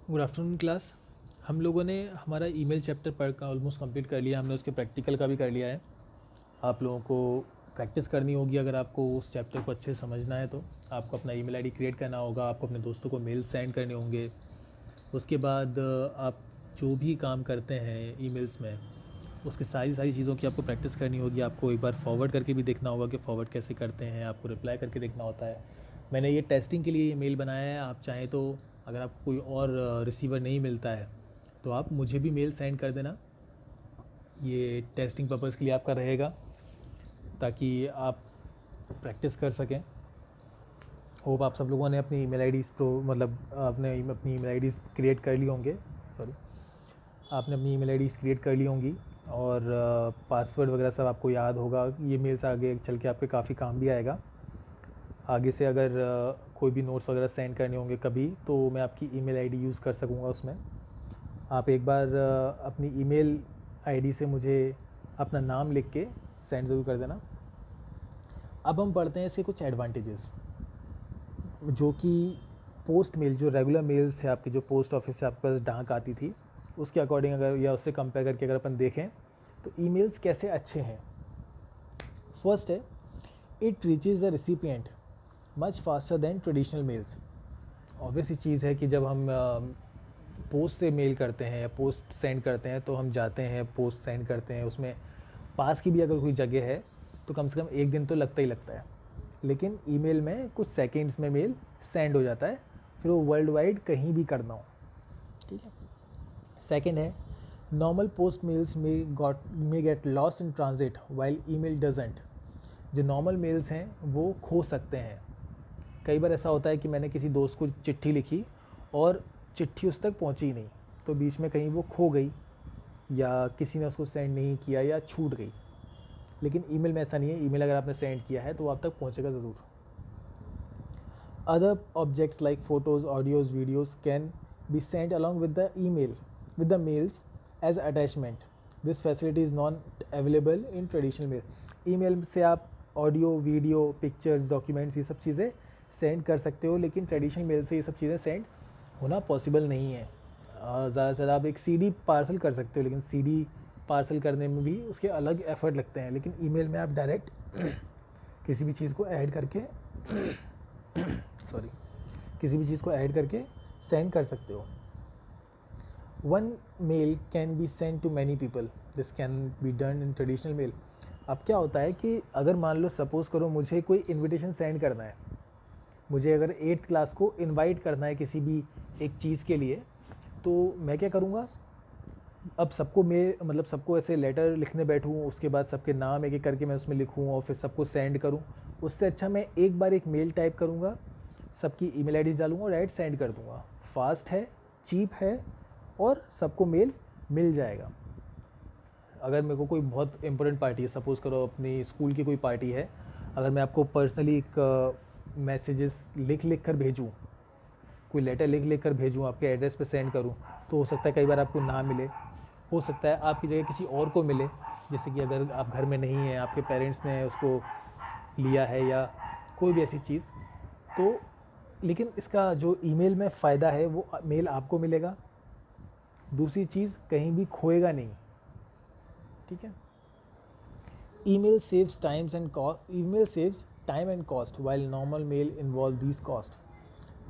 Good afternoon class. हम लोगों ने हमारा ईमेल चैप्टर पढ़ कर ऑलमोस्ट कंप्लीट कर लिया। हमने उसके प्रैक्टिकल का भी कर लिया है। आप लोगों को प्रैक्टिस करनी होगी। अगर आपको उस चैप्टर को अच्छे से समझना है तो आपको अपना ईमेल आईडी क्रिएट करना होगा, आपको अपने दोस्तों को मेल सेंड करने होंगे। उसके बाद आप जो भी काम करते हैं ईमेल्स में, उसकी सारी सारी चीज़ों की आपको प्रैक्टिस करनी होगी। आपको एक बार फॉरवर्ड करके भी देखना होगा कि फॉरवर्ड कैसे करते हैं, आपको रिप्लाई करके देखना होता है। मैंने ये टेस्टिंग के लिए ये मेल बनाया है। आप चाहें तो अगर आपको कोई और रिसीवर नहीं मिलता है तो आप मुझे भी मेल सेंड कर देना। ये टेस्टिंग पर्पज़ के लिए आपका रहेगा ताकि आप प्रैक्टिस कर सकें। होप आप सब लोगों ने अपनी ईमेल आईडीज़ मतलब आपने अपनी ईमेल आईडीज़ क्रिएट कर ली होंगे। सॉरी, आपने अपनी ईमेल आईडीज़ क्रिएट कर ली होंगी और पासवर्ड वगैरह सब आपको याद होगा। ये मेल्स आगे चल के आपके काफ़ी काम भी आएगा। आगे से अगर कोई भी नोट्स वगैरह सेंड करने होंगे कभी, तो मैं आपकी ईमेल आईडी यूज़ कर सकूँगा उसमें। आप एक बार अपनी ईमेल आईडी से मुझे अपना नाम लिख के सेंड ज़रूर कर देना। अब हम पढ़ते हैं इसके कुछ एडवांटेजेस, जो कि पोस्ट मेल, जो रेगुलर मेल्स थे आपके, जो पोस्ट ऑफिस से आपके पास डाक आती थी, उसके अकॉर्डिंग अगर या उससे कंपेयर करके अगर अपन देखें तो ईमेल्स कैसे अच्छे हैं। फर्स्ट है, it reaches the recipient much faster than traditional mails. Obvious ही चीज़ है कि जब हम पोस्ट से मेल करते हैं या पोस्ट सेंड करते हैं तो हम जाते हैं, पोस्ट सेंड करते हैं, उसमें पास की भी अगर कोई जगह है तो कम से कम एक दिन तो लगता ही लगता है। लेकिन ईमेल में कुछ सेकंड्स में मेल सेंड हो जाता है, फिर वो वर्ल्ड वाइड कहीं भी करना हो। ठीक है। सेकंड है, normal post mails may get lost in transit while email doesn't. जो नॉर्मल मेल्स हैं वो खो सकते हैं। कई बार ऐसा होता है कि मैंने किसी दोस्त को चिट्ठी लिखी और चिट्ठी उस तक पहुंची ही नहीं, तो बीच में कहीं वो खो गई या किसी ने उसको सेंड नहीं किया या छूट गई। लेकिन ईमेल में ऐसा नहीं है। ईमेल अगर आपने सेंड किया है तो वो आप तक पहुंचेगा ज़रूर। Other objects like photos, audios, videos can be send along with the mails as attachment. This facility is not available in traditional mail. Email से आप ऑडियो, वीडियो, पिक्चर्स, डॉक्यूमेंट्स, ये सब चीज़ें सेंड कर सकते हो, लेकिन ट्रेडिशनल मेल से ये सब चीज़ें सेंड होना पॉसिबल नहीं है। ज़्यादा से ज़्यादा आप एक सीडी पार्सल कर सकते हो, लेकिन सीडी पार्सल करने में भी उसके अलग एफ़र्ट लगते हैं। लेकिन ईमेल में आप डायरेक्ट किसी भी चीज़ को ऐड करके सॉरी किसी भी चीज़ को ऐड करके सेंड कर सकते हो। One mail can be send to many people, this can be done in traditional mail. अब क्या होता है कि अगर मान लो सपोज़ करो मुझे कोई इनविटेशन सेंड करना है, मुझे अगर 8th क्लास को इनवाइट करना है किसी भी एक चीज़ के लिए, तो मैं क्या करूँगा, अब सबको मैं मतलब सबको ऐसे लेटर लिखने बैठूँ, उसके बाद सबके नाम एक एक करके मैं उसमें लिखूँ और फिर सबको सेंड करूँ। उससे अच्छा मैं एक बार एक मेल टाइप करूँगा, सबकी ईमेल आईडी डालूँगा और डायरेक्ट सेंड कर दूँगा। फास्ट है, चीप है और सबको मेल मिल जाएगा। अगर मेरे को कोई बहुत इंपॉर्टेंट पार्टी है, सपोज़ करो अपनी स्कूल की कोई पार्टी है, अगर मैं आपको पर्सनली एक मैसेजेस लिख लिख कर भेजूँ, कोई लेटर लिख लिख कर भेजूँ, आपके एड्रेस पे सेंड करूँ, तो हो सकता है कई बार आपको ना मिले, हो सकता है आपकी जगह किसी और को मिले। जैसे कि अगर आप घर में नहीं हैं, आपके पेरेंट्स ने उसको लिया है या कोई भी ऐसी चीज़, तो लेकिन इसका जो ईमेल में फ़ायदा है वो मेल आपको मिलेगा। दूसरी चीज़, कहीं भी खोएगा नहीं। ठीक है। Email saves time and cost while normal mail involve these cost.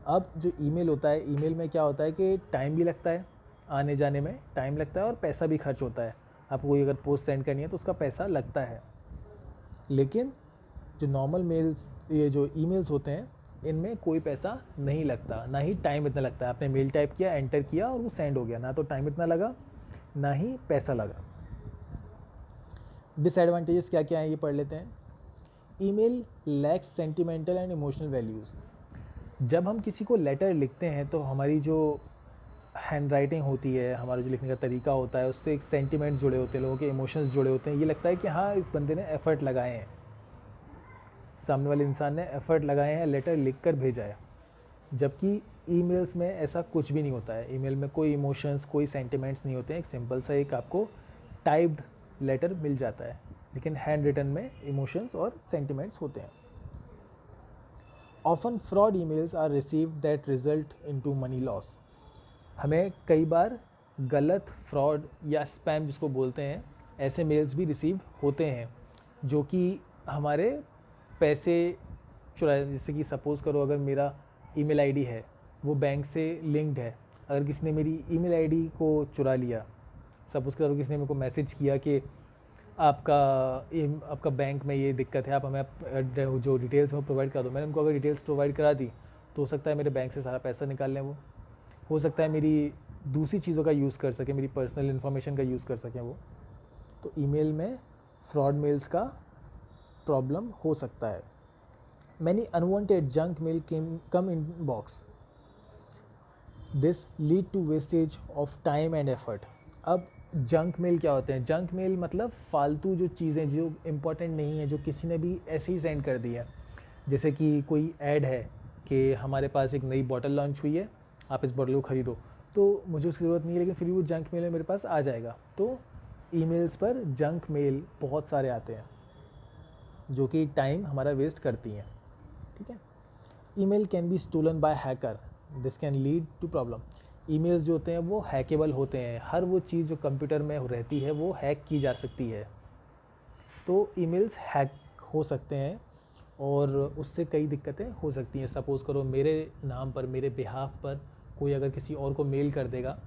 अब जो ईमेल होता है, ईमेल में क्या होता है कि टाइम भी लगता है, आने जाने में टाइम लगता है और पैसा भी खर्च होता है। आपको कोई अगर पोस्ट सेंड करनी है तो उसका पैसा लगता है। लेकिन जो नॉर्मल मेल्स, ये जो ईमेल्स होते हैं, इनमें कोई पैसा नहीं लगता, ना ही टाइम इतना लगता है। आपने मेल टाइप किया, एंटर किया और वो सेंड हो गया, ना तो टाइम इतना लगा ना ही पैसा लगा। डिसएडवांटेजेस क्या क्या हैं ये पढ़ लेते हैं। Email lakhs sentimental and emotional values. जब हम किसी को लेटर लिखते हैं तो हमारी जो हैंड राइटिंग होती है, हमारा जो लिखने का तरीका होता है, उससे एक सेंटिमेंट्स जुड़े होते हैं, लोगों के इमोशंस जुड़े होते हैं। ये लगता है कि हाँ, इस बंदे ने एफ़र्ट लगाए हैं, सामने वाले इंसान ने एफ़र्ट लगाए हैं, लेटर लिख कर भेजा है। जबकि ईमेल्स में ऐसा कुछ भी नहीं होता है। ईमेल में कोई इमोशंस, कोई सेंटिमेंट्स नहीं होते हैं। एक सिंपल सा एक आपको टाइप्ड लेटर मिल जाता है, लेकिन हैंड रिटन में इमोशंस और सेंटिमेंट्स होते हैं। Often fraud emails are received that result into money loss. हमें कई बार गलत, फ्रॉड या स्पैम जिसको बोलते हैं, ऐसे मेल्स भी रिसीव होते हैं जो कि हमारे पैसे चुराए। जैसे कि सपोज़ करो, अगर मेरा ईमेल आईडी है वो बैंक से लिंक्ड है, अगर किसी ने मेरी ईमेल आईडी को चुरा लिया, सपोज़ करो किसी ने मेरे को मैसेज किया कि आपका बैंक में ये दिक्कत है, आप हमें जो डिटेल्स है वो प्रोवाइड कर दो। मैंने उनको अगर डिटेल्स प्रोवाइड करा दी तो हो सकता है मेरे बैंक से सारा पैसा निकाल लें वो, हो सकता है मेरी दूसरी चीज़ों का यूज़ कर सकें, मेरी पर्सनल इन्फॉर्मेशन का यूज़ कर सकें वो। तो ईमेल में फ्रॉड मेल्स का प्रॉब्लम हो सकता है। Many unwanted junk mail come inbox, this lead to wastage of time and effort. अब जंक मेल क्या होते हैं? जंक मेल मतलब फालतू जो चीज़ें जो इम्पोर्टेंट नहीं है, जो किसी ने भी ऐसे ही सेंड कर दी है। जैसे कि कोई ऐड है कि हमारे पास एक नई बॉटल लॉन्च हुई है, आप इस बॉटल को ख़रीदो, तो मुझे उसकी ज़रूरत नहीं है, लेकिन फिर भी वो जंक मेल में मेरे पास आ जाएगा। तो ईमेल्स पर जंक मेल बहुत सारे आते हैं जो कि टाइम हमारा वेस्ट करती हैं। ठीक है। Email can be stolen by hacker, this can lead to problem. Emails जो होते हैं वो हैकेबल होते हैं। हर वो चीज़ जो कंप्यूटर में रहती है वो हैक की जा सकती है। तो ईमेल्स हैक हो सकते हैं और उससे कई दिक्कतें हो सकती हैं। सपोज़ करो मेरे नाम पर, मेरे बिहाफ पर कोई अगर किसी और को मेल कर देगा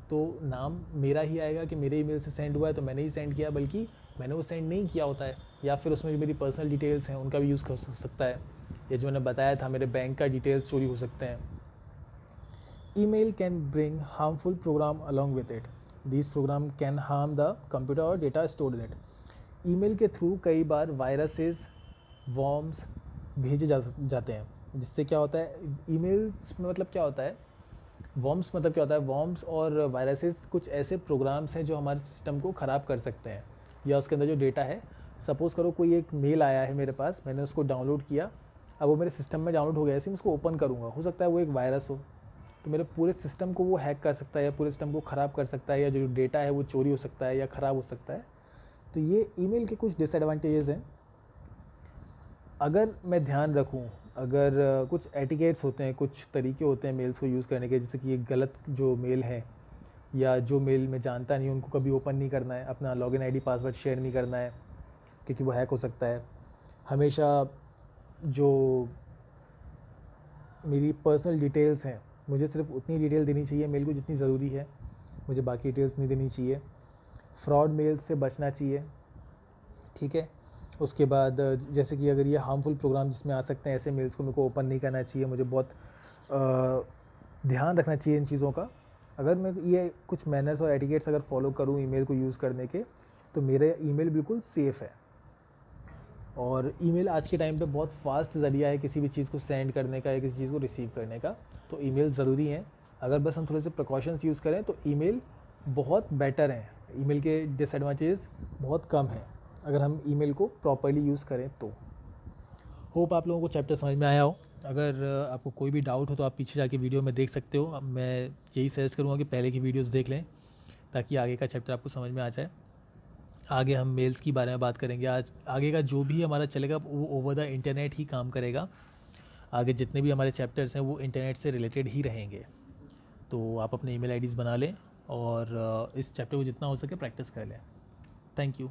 तो नाम मेरा ही आएगा कि मेरे ईमेल से सेंड हुआ है, तो मैंने ही सेंड किया, बल्कि मैंने वो सेंड नहीं किया होता है। या फिर उसमें जो मेरी पर्सनल डिटेल्स हैं उनका भी यूज़ कर सकता है। ये जो मैंने बताया था, मेरे बैंक का डिटेल्स चोरी हो सकते हैं। Email can bring harmful program along with it, this program can harm the computer और data stored in it. Email के थ्रू कई बार वायरसेस, वॉर्म्स भेजे जाते हैं, जिससे क्या होता है, ईमेल में मतलब क्या होता है, वॉर्म्स मतलब क्या होता है, वॉर्म्स और वायरसेस कुछ ऐसे प्रोग्राम्स हैं जो हमारे सिस्टम को ख़राब कर सकते हैं या उसके अंदर जो डेटा है। सपोज़ करो कोई एक मेल आया है मेरे पास, मैंने उसको डाउनलोड किया, अब वो मेरे सिस्टम में डाउनलोड हो गया, ऐसे मैं उसको ओपन करूँगा, हो सकता है वो एक वायरस हो, तो मेरे पूरे सिस्टम को वो हैक कर सकता है या पूरे सिस्टम को ख़राब कर सकता है, या जो डेटा है वो चोरी हो सकता है या ख़राब हो सकता है। तो ये ईमेल के कुछ डिसएडवांटेजेस हैं। अगर मैं ध्यान रखूं, अगर कुछ एटिकेट्स होते हैं, कुछ तरीके होते हैं मेल्स को यूज़ करने के, जैसे कि एक गलत जो मेल है या जो मेल मैं जानता नहीं उनको कभी ओपन नहीं करना है, अपना लॉगिन आईडी पासवर्ड शेयर नहीं करना है क्योंकि वो हैक हो सकता है। हमेशा जो मेरी पर्सनल डिटेल्स हैं, मुझे सिर्फ उतनी डिटेल देनी चाहिए मेल को जितनी ज़रूरी है, मुझे बाकी डिटेल्स नहीं देनी चाहिए। फ्रॉड मेल्स से बचना चाहिए। ठीक है। उसके बाद जैसे कि अगर ये हार्मफुल प्रोग्राम जिसमें आ सकते हैं, ऐसे मेल्स को मेरे को ओपन नहीं करना चाहिए, मुझे बहुत ध्यान रखना चाहिए इन चीज़ों का। अगर मैं ये कुछ मैनर्स और एटिकेट्स अगर फॉलो करूँ ईमेल को यूज़ करने के, तो मेरा ईमेल बिल्कुल सेफ़ है। और ईमेल आज के टाइम पे बहुत फास्ट ज़रिया है किसी भी चीज़ को सेंड करने का या किसी चीज़ को रिसीव करने का, तो ईमेल ज़रूरी है। अगर बस हम थोड़े से प्रिकॉशंस यूज़ करें तो ईमेल बहुत बेटर है। ईमेल के डिसएडवांटेज बहुत कम हैं अगर हम ईमेल को प्रॉपर्ली यूज़ करें तो। होप आप लोगों को चैप्टर समझ में आया हो। अगर आपको कोई भी डाउट हो तो आप पीछे जाके वीडियो में देख सकते हो। अब मैं यही सजेस्ट करूँगा कि पहले की वीडियोस देख लें ताकि आगे का चैप्टर आपको समझ में आ जाए। आगे हम मेल्स के बारे में बात करेंगे। आज आगे का जो भी हमारा चलेगा वो ओवर द इंटरनेट ही काम करेगा। आगे जितने भी हमारे चैप्टर्स हैं वो इंटरनेट से रिलेटेड ही रहेंगे। तो आप अपने ईमेल आईडीज़ बना लें और इस चैप्टर को जितना हो सके प्रैक्टिस कर लें। Thank you.